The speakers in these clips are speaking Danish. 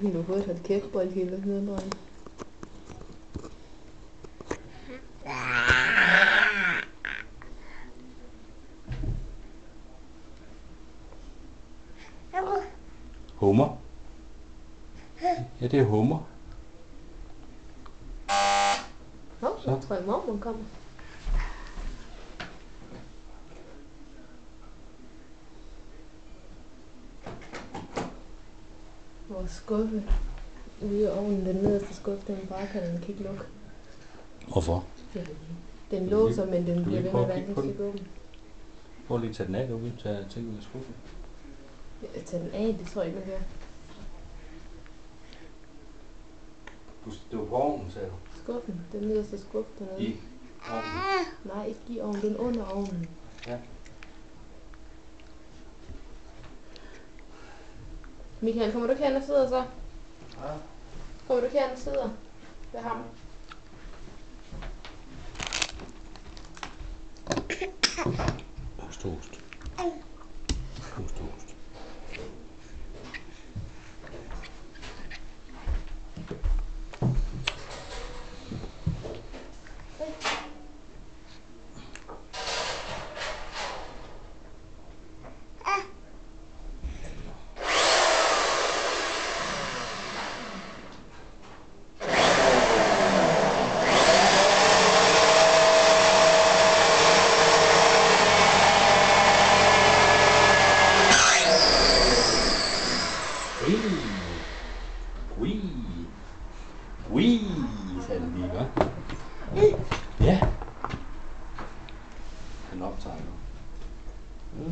Du har fået et kæftbold hele tiden, dreng. Hummer. Ja, det er hummer. Så tror jeg, mormor kommer. Vores skuffe ude i ovnen, den nederste skuffe, den bare den kan ikke lukke. Hvorfor? Den låser, men den bliver ved med at være på den? ikke åben. Prøv lige at tage den af, du vil tage ting ud af skuffen. Tag den af, det tror jeg ikke, man gør. Det var på ovnen, sagde du? Skuffen, den nederste skuffe dernede. I ovnen? Nej, ikke i ovnen, den under ovnen. Ja. Michael, kommer du ikke hen og sidder så? Ja. Kommer du ikke hen og sidder ved ham? Ost. Ost. Wii, sagde den lige, hva'? Ja. Den optager nu.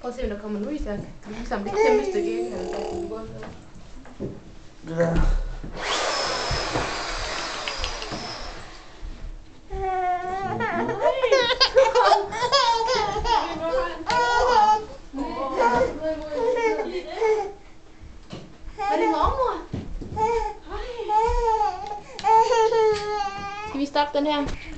Prøv at se, om der kommer Louise her. Vi kan samle det kæmpe stykke ind her. Ja. Er det mormor? Skal vi stoppe den her?